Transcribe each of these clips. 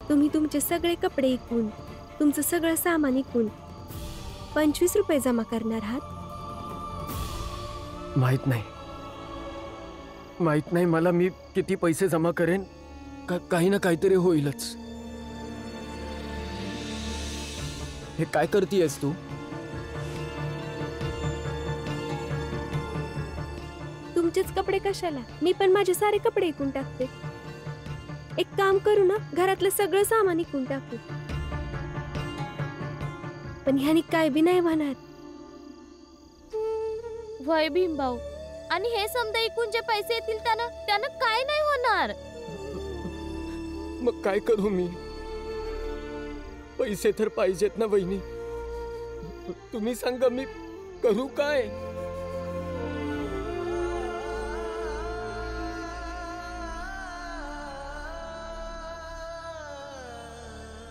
तुम्ही तुमचे सगळे कपडे इकून, तुमचं सगळं सामान इकून 25 रुपये जमा करणार आहात? माहित नाही मला मी किती पैसे जमा करेन. काही ना काहीतरी होईलच. हे काय करतीयस तू? तुमचेच कपडे कशाला? मी पण माझे सारे कपडे इकून टाकते. एक काम करू ना, घरातलं सगळं सामान इकून टाकू. पण ह्यानी काय बी नाही होणार. वय भीमभाऊ, आणि हे समजा इकून जे पैसे येतील त्यानं काय नाही होणार. मग काय करू मी? पैसे तर पाहिजेत ना वहिनी. तुम्ही सांगा मी करू काय?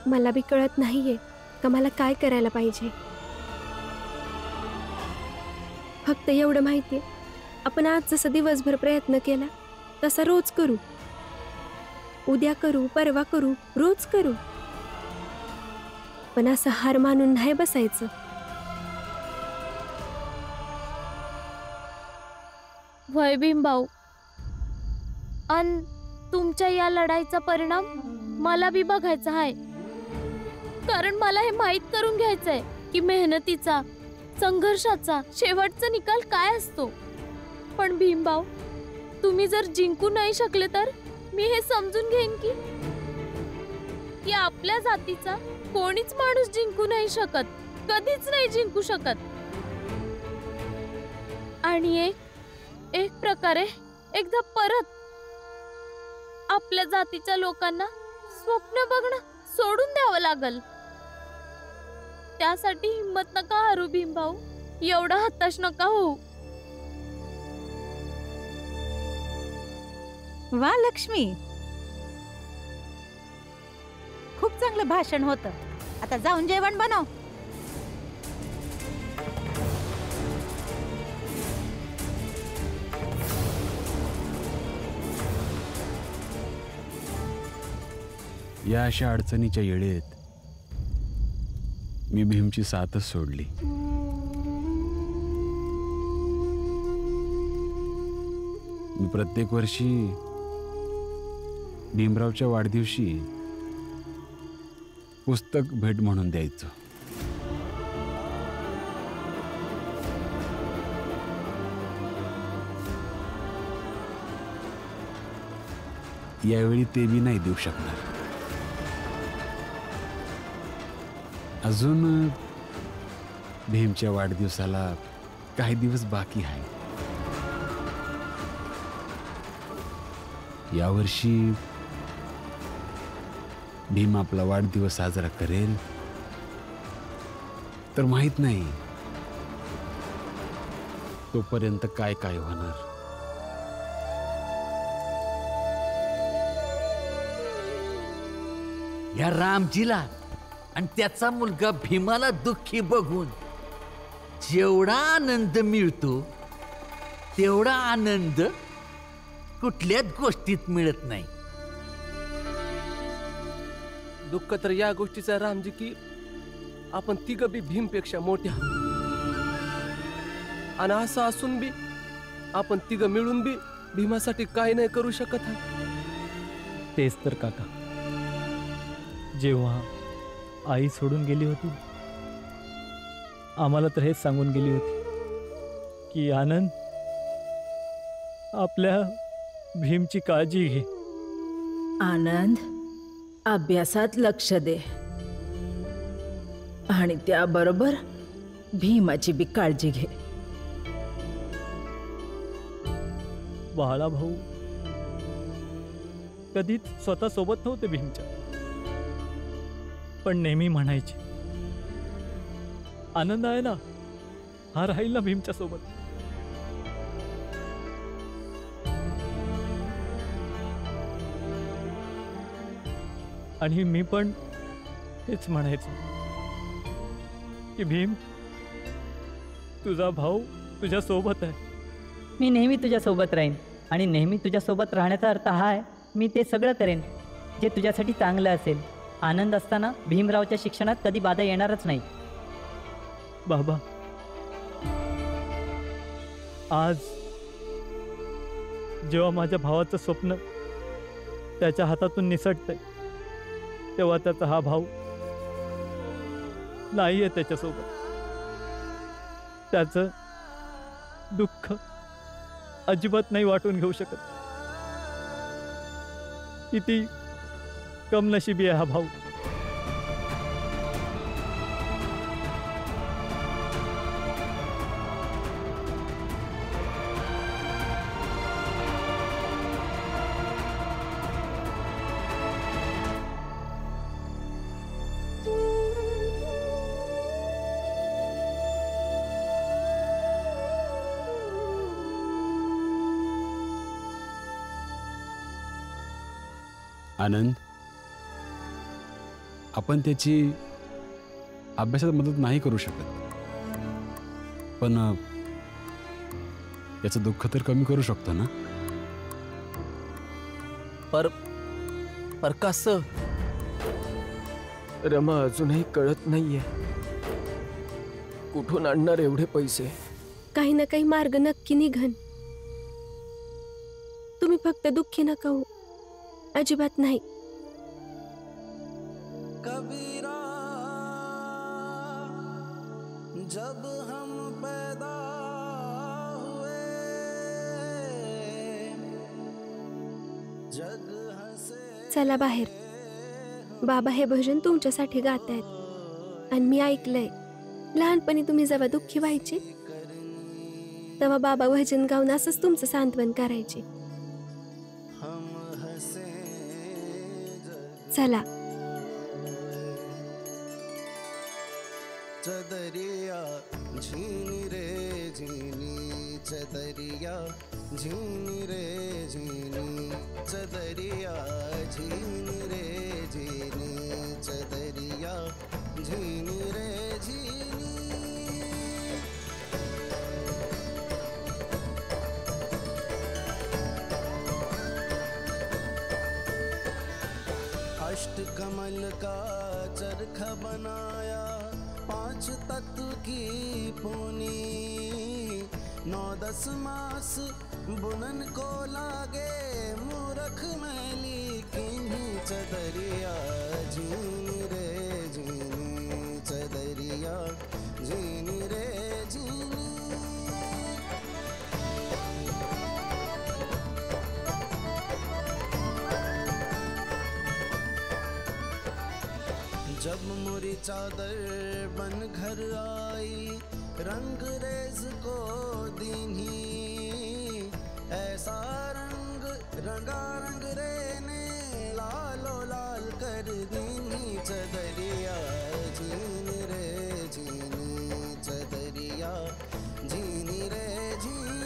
मला बी कळत नाहीये का मला काय करायला पाहिजे. फक्त एवढं माहितीये, आपण आज जसं दिवसभर प्रयत्न केला तसा रोज करू. उद्या करू, परवा करू, रोज करू. पण असं हार मानून नाही बसायचं. वय भीमभाऊ, आणि तुमच्या या लढाईचा परिणाम मला बी बघायचा आहे. कारण मला हे माहीत करून घ्यायचंय की मेहनतीचा, संघर्षाचा शेवटचा निकाल काय असतो. पण भीमभाऊ, तुम्ही जर जिंकू नाही शकले तर मी हे समजून घेईन की आपल्या जातीचा कोणीच माणूस जिंकू नाही शकत, कधीच नाही जिंकू शकत. आणि एक प्रकारे एकदा परत आपल्या जातीच्या लोकांना स्वप्न बघणं सोडून द्यावं लागल. त्यासाठी हिम्मत नका हारू भीमभाऊ, एवढा हताश नका होऊ. वा लक्ष्मी, खूप चांगलं भाषण होतं. आता जाऊन जेवण बनव. या अशा अडचणीच्या येळेत मी भीमची साथच सोडली. मी प्रत्येक वर्षी भीमरावच्या वाढदिवशी पुस्तक भेट म्हणून द्यायचो. यावेळी ते बी नाही देऊ शकणार. अजून भीमच्या वाढदिवसाला काही दिवस बाकी आहे. यावर्षी भीम आपला वाढदिवस साजरा करेल तर माहित नाही तोपर्यंत काय काय होणार. या रामजीला आणि त्याचा मुलगा भीमाला दुःखी बघून जेवढा आनंद मिळतो तेवढा आनंद कुठल्याच गोष्टीत मिळत नाही. दुःख तर या गोष्टीचा रामजी की आपण तिघं बी भीमपेक्षा मोठ्या, आणि असं असून बी आपण तिघं मिळून बी भीमासाठी काय नाही करू शकत. तेच तर काका, जेव्हा आई सोडून गेली होती आम्हाला तर हेच सांगून गेली होती की आनंद, आपल्या भीमची काळजी घे. आनंद, अभ्यासात लक्ष दे आणि त्याबरोबर भीमाची बी काळजी घे. बाळा भाऊ कधीच स्वतः सोबत नव्हते भीमच्या, पण नेहमी म्हणायचे आनंद आहे ना, हा राहील ना भीमच्या सोबत. आणि मी पण हेच म्हणायचो की भीम, तुझा भाऊ तुझ्या सोबत आहे. मी नेहमी तुझ्या सोबत राहीन, आणि नेहमी तुझ्या सोबत राहण्याचा अर्थ हा आहे मी ते सगळं करेन जे तुझ्यासाठी चांगलं असेल. आनंद असताना भीमरावच्या शिक्षणात कधी बाधा येणारच नाही. बाबा, आज जेव्हा माझ्या भावाचं स्वप्न त्याच्या हातातून निसटतंय, तेव्हा त्याचा हा भाऊ नाहीये त्याच्यासोबत. त्याचं दुःख अजिबात नाही वाटून घेऊ शकत. किती कमनशिबी आहे हा भाऊ. आनंद, आपण त्याची अभ्यासात मदत नाही करू शकत, पण त्याचं दुःख तर कमी करू शकतो ना. पर कसं? रमा अजूनही कळत नाहीये. कुठून आणणार एवढे पैसे? काही ना काही मार्ग नक्की निघन. तुम्ही फक्त दुःखी नका हो, अजिबात नाही. कबीरा जब हम पैदा हुए जग हसे. चला बाहेर. बाबा हे भजन तुमच्यासाठी गातायत आणि मी ऐकलंय. लहानपणी तुम्ही जेव्हा दुःखी व्हायचे तेव्हा बाबा भजन गाऊन असंच तुमचं सांत्वन करायचे. चला. चदरिया झीनी रे झीनी, चदरिया झीनी रे झीनी, चदरिया झीनी रे झीनी, चदरिया झीनी रे झीनी. अष्ट कमल का चरखा बनाया, 5 तत्व की पूनी, 9-10 मास बुनन को लागे, मूरख मैली किन्हीं. चदरिया झीनी रे झीनी, चदरिया झीनी रे झीनी. जब मोरी चादर बन घर आई, रंग रेज को दीन्ही, ऐसा रंग रंगा रंग रे ने लालो लाल कर दीन्ही. चदरिया झीनी रे झीनी, चदरिया झीनी रे झीनी.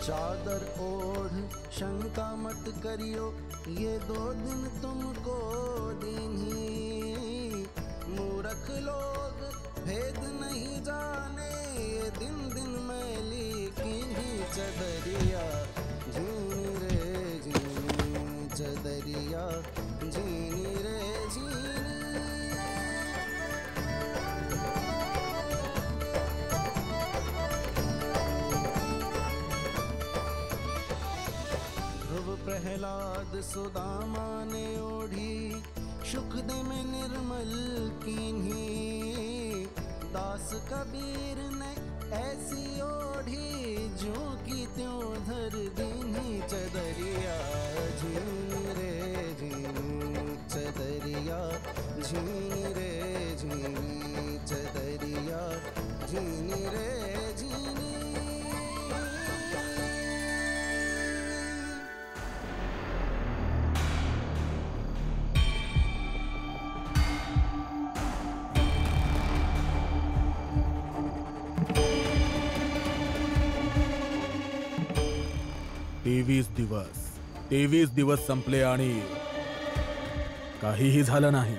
चादर ओढ़ शंका मत करियो, ये 2 दिन तुमको दीन्ही. मूर्ख लोग भेद नहीं जाने, ये दिन दिन मैली किन्हीं. चदरिया झीनी रे झीनी, चदरिया झीनी रे झीनी. प्रहलाद सुदामा ने ओढ़ी, शुक्द में निर्मल कीन्ही. दास कबीर ने ऐसी ओढ़ी, जो की त्यों धर दीन्ही. चदरिया झीनी रे झीनी, चदरिया झीनी रे झीनी, चदरिया झीनी रे झीनी. तेवीस दिवस संपले आणि काहीही झालं नाही.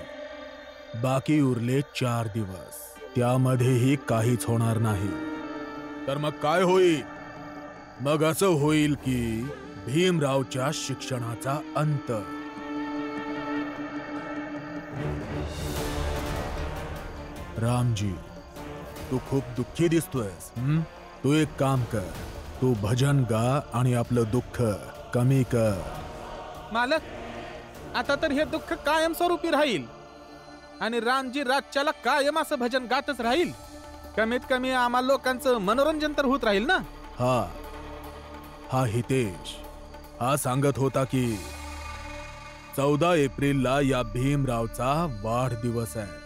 बाकी उरले 4 दिवस, त्यामध्येही काहीच होणार नाही. तर मग काय होईल? मग असं होईल की भीमरावच्या शिक्षणाचा अंत. रामजी, तू खूप दुःखी दिसतोयस. तू एक काम कर, तू भजन गा आणि आपलं दुःख कमी कर. मालक, आता तर हे दुःख कायमस्वरूपी राहील आणि रामजी रातच्याला कायम असं भजन गातच राहील. कमीत कमी आम्हा लोकांचं मनोरंजन तर होत राहील ना. हा हितेश हा सांगत होता की 14 एप्रिलला या भीमरावचा वाढदिवस आहे.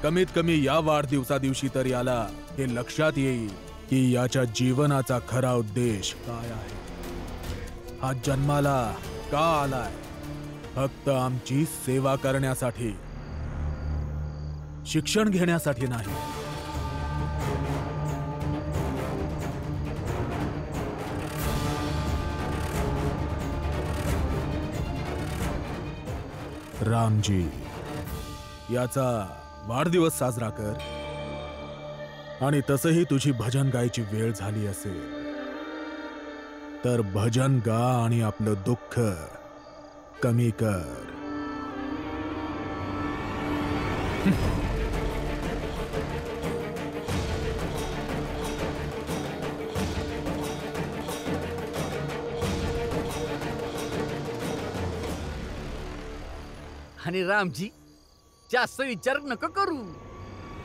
कमीत कमी या वाढदिवसा दिवशी तर याला हे लक्षात येईल की याच्या जीवनाचा खरा उद्देश काय आहे. हा जन्माला का आलाय? फक्त आमची सेवा करण्यासाठी, शिक्षण घेण्यासाठी नाही. रामजी, याचा वाढदिवस साजरा कर. आणि तसही तुझी भजन गायची वेळ झाली असेल तर भजन गा आणि आपलं दुःख कमी कर. आणि रामजी, जास्त विचार नको करू.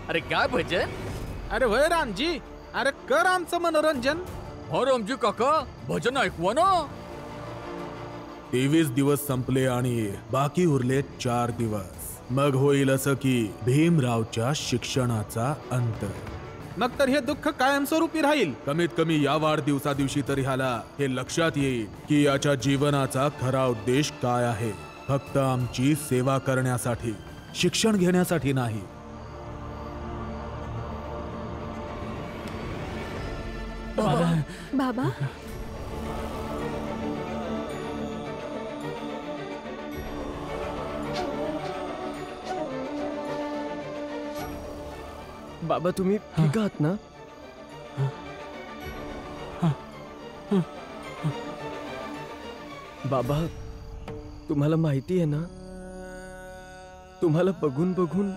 अरे काय भजन? अरे वय रामजी, अरे कर आमचं मनोरंजन. हो रामजी काका, भजन ऐकवा ना. 23 दिवस संपले आणि बाकी उरले 4 दिवस. मग होईल असं की भीमरावच्या शिक्षणाचा अंत. मग तर हे दुःख कायमस्वरूपी राहील. कमीत कमी या वाढदिवसा दिवशी तर ह्याला हे लक्षात येईल की याच्या जीवनाचा खरा उद्देश काय आहे. फक्त आमची सेवा करण्यासाठी, शिक्षण घेण्यासाठी नाही. बाबा, बाबा तुम्ही ठीक आहात ना? बाबा, तुम्हाला माहिती आहे ना, तुम्हाला बघून बघून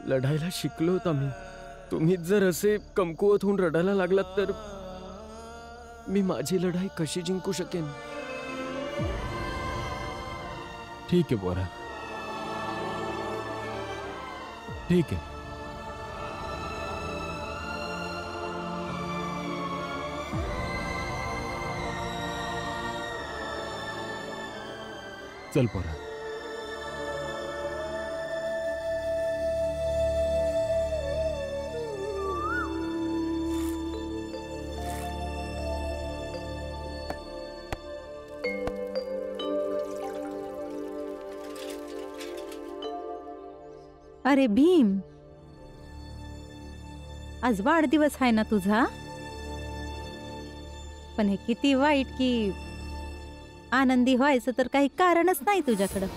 लढायला शिकलोत आम्ही. तुम्ही जर असे कमकुवत होऊन रडायला लागलात तर मी माझी लढाई कशी जिंकू शकेन? ठीक आहे पोरा, ठीक आहे. चल पोरा. अरे भीम, आज वाढदिवस आहे ना तुझा. पण हे किती वाईट की आनंदी व्हायचं तर काही कारणच नाही तुझ्याकडं.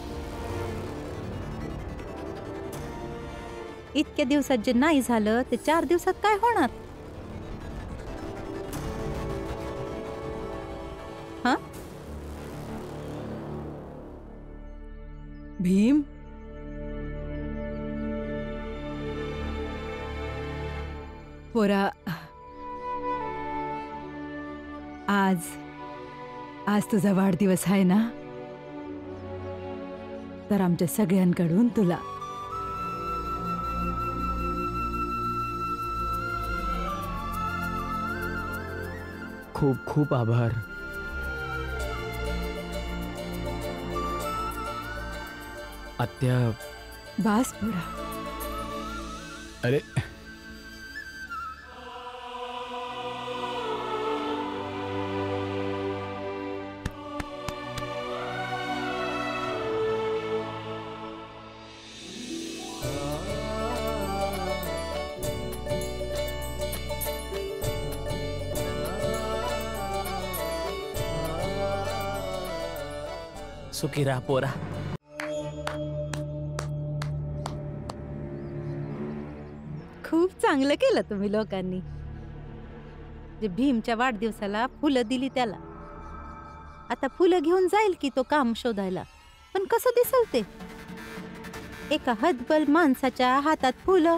इतक्या दिवसात जे नाही झालं ते 4 दिवसात काय होणार? हा भीम, पोरा, आज तुझा वाढदिवस आहे ना, तर आमच्या सगळ्यांकडून तुला खूप खूप आभार. आत्या, बास पोरा. अरे सुखी राहा पोरा. खूप चांगलं केलं तुम्ही लोकांनी. जे भीमच्या वाढदिवसाला फुलं दिली त्याला. आता फुलं घेऊन जाईल की तो काम शोधायला, पण कसं दिसल ते? एका हतबल माणसाच्या हातात फुलं.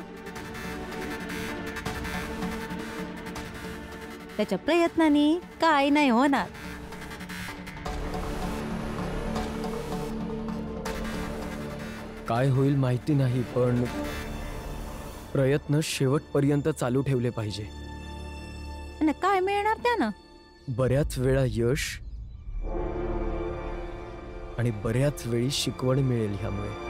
त्याच्या प्रयत्नाने काय नाही होणार. काय होईल माहिती नाही, पण प्रयत्न शेवटपर्यंत चालू ठेवले पाहिजे. आणि काय मिळणार त्यानं? बऱ्याच वेळा यश आणि बऱ्याच वेळी शिकवण मिळेल ह्यामुळे.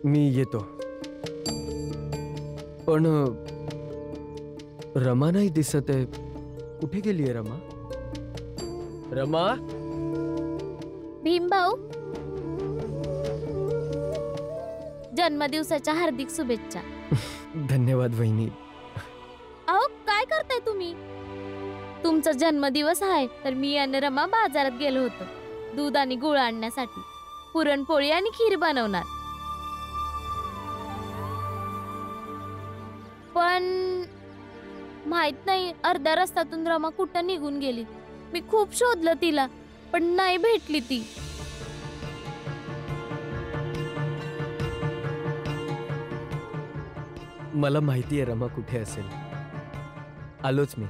मी येतो. पण रमा नाही दिसत आहे. कुठे गेलीये रमा? रमा? भीमभाऊ, जन्मदिवसाच्या हार्दिक शुभेच्छा. धन्यवाद वहिनी. अहो, काय करताय तुम्ही? तुमचा जन्मदिवस आहे तर मी आणि रमा बाजारात गेलो होतो दूध आणि गुळ आणण्यासाठी. पुरणपोळी आणि खीर बनवणार. पण माहित नाही अर्ध्या रस्त्यातून रमा कुठं निघून गेली. मी खूप शोधलं तिला, पण नाही भेटली ती. मला माहिती आहे रमा कुठे असेल. आलोच मी.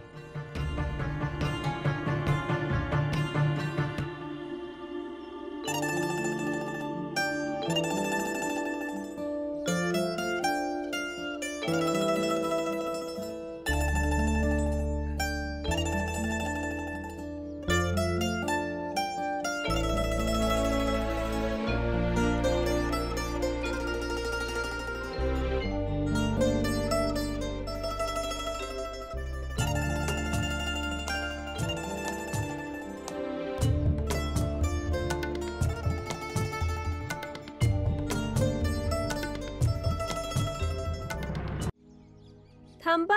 थांबा.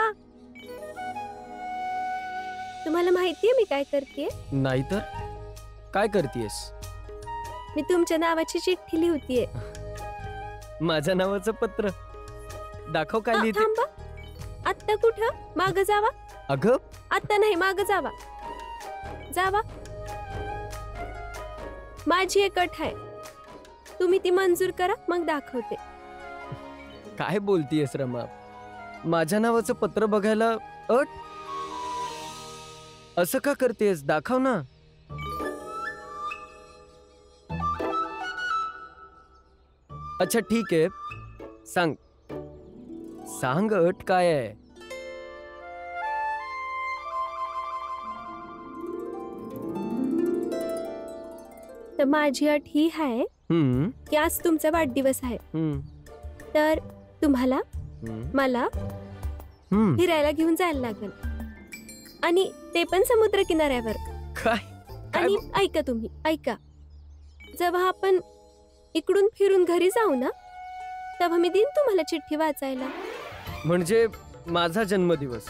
तुम्हाला माहितीये मी काय करतेय? नाहीतर काय करतेस? मी तुमच्या नावाची चिठ्ठी लिहितेय. माझ्या नावाचं पत्र दाखव. काय लिहिते? थांबा. आत्ता कुठं? माग जावा. अगं आत्ता नाही, माग जावा. जावा. माझी एक अट आहे, तुम्ही ती मंजूर करा, मग दाखवते. काय बोलतीयस रमा? माझ्या नावाचं पत्र बघायला अट? असं का करतेस? दाखव ना. अच्छा ठीक आहे, सांग सांग अट काय आहे? तर माझी अट ही आहे की आज तुमचा वाढदिवस आहे, तर तुम्हाला मला फिरायला घेऊन जायला लागेल, आणि ते पण समुद्र किनाऱ्यावर. आणि ऐका, तुम्ही ऐका, जेव्हा आपण इकडून फिरून घरी जाऊ ना, तेव्हा मी देईन तुम्हाला चिठ्ठी वाचायला. म्हणजे माझा जन्मदिवस,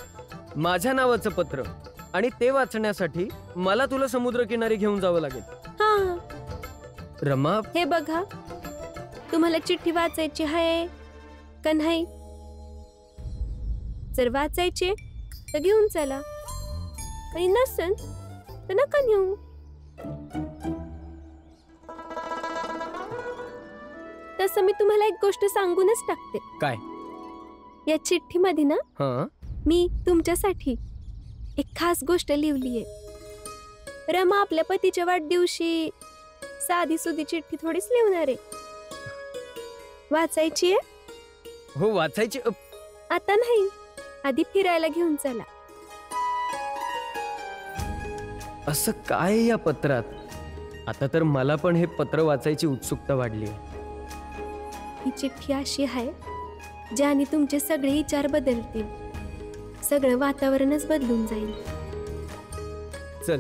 माझ्या नावाचं पत्र, आणि ते वाचण्यासाठी मला तुला समुद्र किनारी घेऊन जावं लागेल. हा रमा, हे बघा, तुम्हाला चिठ्ठी वाचायची आहे का नाही? जर वाचायचे तर घेऊन चला, आणि नसेल तर नका नेऊ. तसं मी तुम्हाला एक गोष्ट सांगूनच टाकते. काय? या चिठ्ठीमध्ये ना मी तुमच्यासाठी एक खास गोष्ट लिहिलीये. रमा आपल्या पतीच्या वाढदिवशी साधी सुधी चिठ्ठी थोडीच लिहणार आहे. वाचायची आहे? हो, वाचायची. आता नाही, आधी फिरायला घेऊन चला. असं काय या पत्रात? आता तर मला पण हे पत्र वाचायची उत्सुकता वाढली. ही चिठ्ठी अशी आहे ज्याने तुमचे सगळे विचार बदलतील, सगळं वातावरणच बदलून जाईल. चल